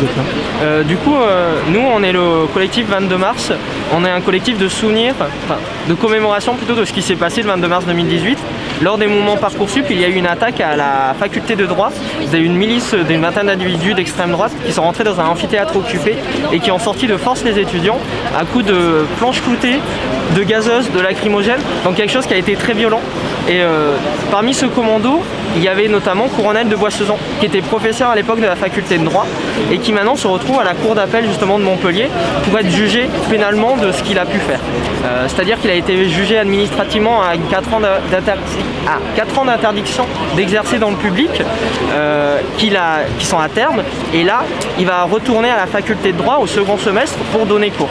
vous êtes là? Du coup, nous, on est le collectif 22 mars. On est un collectif de souvenirs, enfin, de commémoration plutôt de ce qui s'est passé le 22 mars 2018. Lors des mouvements Parcoursup, il y a eu une attaque à la faculté de droit. Il y a eu une milice d'une vingtaine d'individus d'extrême droite qui sont rentrés dans un amphithéâtre occupé et qui ont sorti de force les étudiants à coups de planches cloutées, de gazeuses, de lacrymogènes. Donc quelque chose qui a été très violent. Et parmi ce commando, il y avait notamment Coronel de Boissezon, qui était professeur à l'époque de la faculté de droit et qui maintenant se retrouve à la cour d'appel justement de Montpellier pour être jugé pénalement de ce qu'il a pu faire. C'est-à-dire qu'il a été jugé administrativement à 4 ans d'interdiction d'exercer dans le public, qui sont à terme, et là il va retourner à la faculté de droit au second semestre pour donner cours.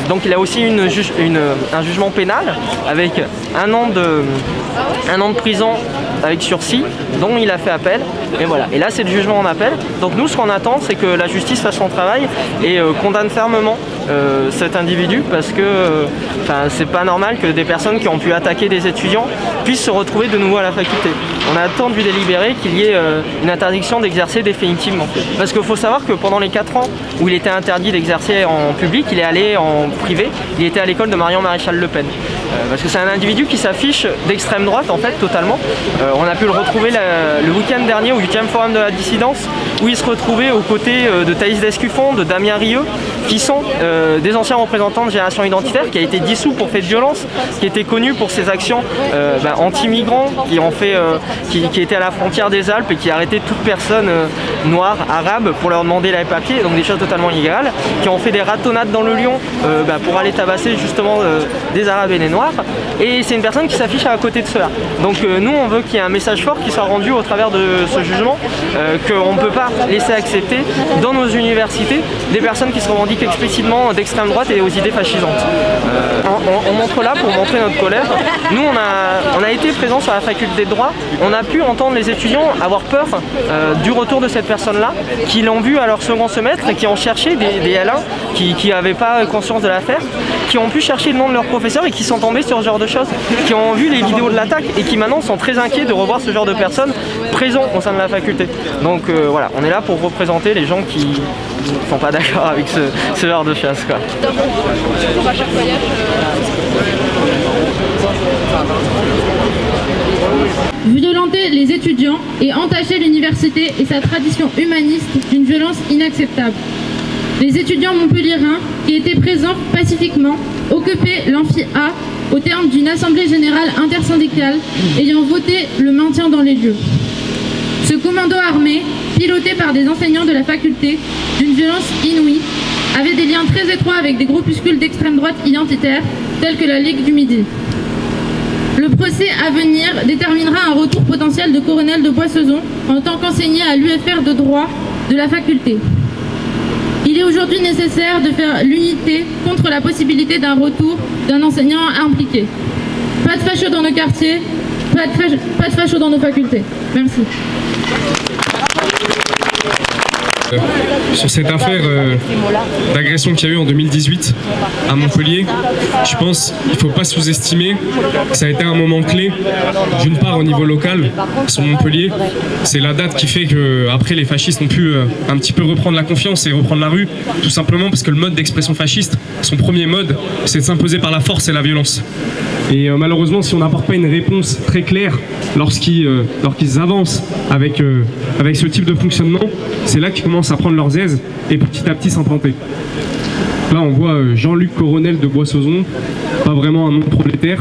Donc il a aussi un jugement pénal avec un an de prison avec sursis, dont il a fait appel, et voilà. Et là c'est le jugement en appel. Donc nous ce qu'on attend, c'est que la justice fasse son travail et condamne fermement cet individu, parce que c'est pas normal que des personnes qui ont pu attaquer des étudiants puissent se retrouver de nouveau à la faculté. On attend du délibéré qu'il y ait une interdiction d'exercer définitivement. Parce qu'il faut savoir que pendant les 4 ans où il était interdit d'exercer en public, il est allé en privé, il était à l'école de Marion Maréchal Le Pen. Parce que c'est un individu qui s'affiche d'extrême droite en fait totalement. On a pu le retrouver le week-end dernier au 8e forum de la dissidence, où il se retrouvait aux côtés de Thaïs Descuffon, de Damien Rieu, qui sont des anciens représentants de Génération Identitaire, qui a été dissous pour fait de violence, qui était connu pour ses actions anti-migrants, qui était à la frontière des Alpes et qui arrêtait toute personne noire, arabe, pour leur demander les papiers, donc des choses totalement illégales, qui ont fait des ratonnades dans le Lyon pour aller tabasser justement des Arabes et des Noirs, et c'est une personne qui s'affiche à côté de cela. Donc nous on veut qu'il y ait un message fort qui soit rendu au travers de ce jugement, qu'on ne peut pas laisser accepter dans nos universités des personnes qui se revendiquent explicitement d'extrême droite et aux idées fascisantes. On montre là pour montrer notre colère. Nous on a été présents sur la faculté de droit, on a pu entendre les étudiants avoir peur du retour de cette personne-là, qui l'ont vu à leur second semestre et qui ont cherché des L1 qui n'avaient pas conscience de l'affaire, qui ont pu chercher le nom de leur professeur et qui sont tombés sur ce genre de choses, qui ont vu les vidéos de l'attaque et qui maintenant sont très inquiets de revoir ce genre de personnes présents au sein de la faculté. Donc voilà, on est là pour représenter les gens qui ne sont pas d'accord avec ce genre de chasse, quoi. Violenter les étudiants et entacher l'université et sa tradition humaniste d'une violence inacceptable. Les étudiants montpelliérains qui étaient présents pacifiquement occupaient l'amphi A au terme d'une assemblée générale intersyndicale ayant voté le maintien dans les lieux. Ce commando armé, piloté par des enseignants de la faculté, d'une violence inouïe, avait des liens très étroits avec des groupuscules d'extrême droite identitaires tels que la Ligue du Midi. Le procès à venir déterminera un retour potentiel de Coronel de Boissezon en tant qu'enseignant à l'UFR de droit de la faculté. Il est aujourd'hui nécessaire de faire l'unité contre la possibilité d'un retour d'un enseignant impliqué. Pas de fachos dans nos quartiers, pas de fachos dans nos facultés. Merci. Sur cette affaire d'agression qu'il y a eu en 2018 à Montpellier, je pense qu'il ne faut pas sous-estimer que ça a été un moment clé, d'une part au niveau local, sur Montpellier. C'est la date qui fait qu'après les fascistes ont pu un petit peu reprendre la confiance et reprendre la rue, tout simplement parce que le mode d'expression fasciste, son premier mode, c'est de s'imposer par la force et la violence. Et malheureusement, si on n'apporte pas une réponse très claire lorsqu'ils avancent avec ce type de fonctionnement, c'est là qu'ils commencent à prendre leurs aises et petit à petit s'implanter. Là, on voit Jean-Luc Coronel de Boissezon, pas vraiment un nom prolétaire.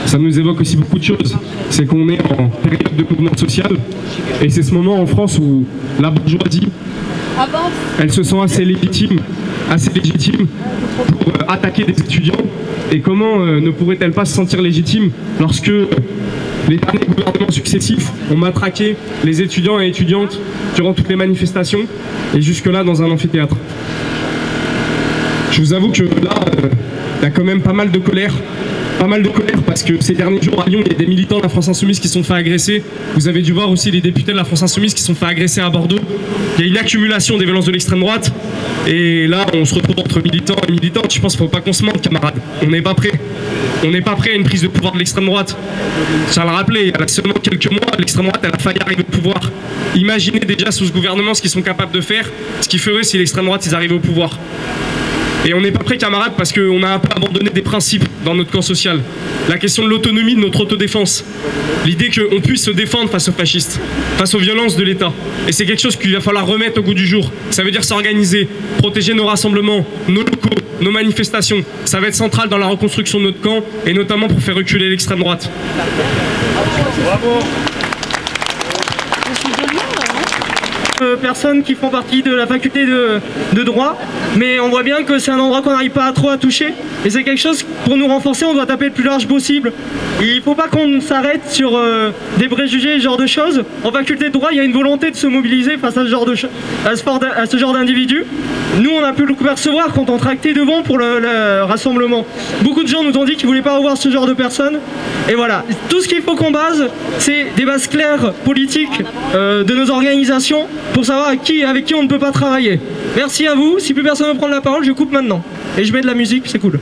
Ça nous évoque aussi beaucoup de choses. C'est qu'on est en période de mouvement social et c'est ce moment en France où la bourgeoisie, elle se sent assez légitime pour attaquer des étudiants. Et comment ne pourrait-elle pas se sentir légitime lorsque les derniers gouvernements successifs ont matraqué les étudiants et étudiantes durant toutes les manifestations et jusque-là dans un amphithéâtre. Je vous avoue que là, il y a quand même pas mal de colère parce que ces derniers jours à Lyon, il y a des militants de la France Insoumise qui se sont fait agresser. Vous avez dû voir aussi les députés de la France Insoumise qui se sont fait agresser à Bordeaux. Il y a une accumulation des violences de l'extrême droite. Et là, on se retrouve entre militants et militantes. Je pense qu'il ne faut pas qu'on se mente, camarades. On n'est pas prêts. On n'est pas prêt à une prise de pouvoir de l'extrême droite. Ça le rappelait, il y a seulement quelques mois, l'extrême droite elle a failli arriver au pouvoir. Imaginez déjà sous ce gouvernement ce qu'ils sont capables de faire, ce qu'ils feraient si l'extrême droite ils arrivaient au pouvoir. Et on n'est pas prêt, camarades, parce qu'on a un peu abandonné des principes dans notre camp social. La question de l'autonomie de notre autodéfense. L'idée qu'on puisse se défendre face aux fascistes, face aux violences de l'État. Et c'est quelque chose qu'il va falloir remettre au goût du jour. Ça veut dire s'organiser, protéger nos rassemblements, nos locaux, nos manifestations. Ça va être central dans la reconstruction de notre camp, et notamment pour faire reculer l'extrême droite. Bravo. Personnes qui font partie de la faculté de droit, mais on voit bien que c'est un endroit qu'on n'arrive pas trop à toucher, et c'est quelque chose, pour nous renforcer, on doit taper le plus large possible. Il ne faut pas qu'on s'arrête sur des préjugés et ce genre de choses. En faculté de droit, il y a une volonté de se mobiliser face à ce genre d'individus. Nous, on a pu le percevoir quand on tractait devant pour le rassemblement. Beaucoup de gens nous ont dit qu'ils ne voulaient pas revoir ce genre de personnes, et voilà. Tout ce qu'il faut qu'on base, c'est des bases claires politiques de nos organisations, pour savoir avec qui on ne peut pas travailler. Merci à vous. Si plus personne ne veut prendre la parole, je coupe maintenant. Et je mets de la musique, c'est cool.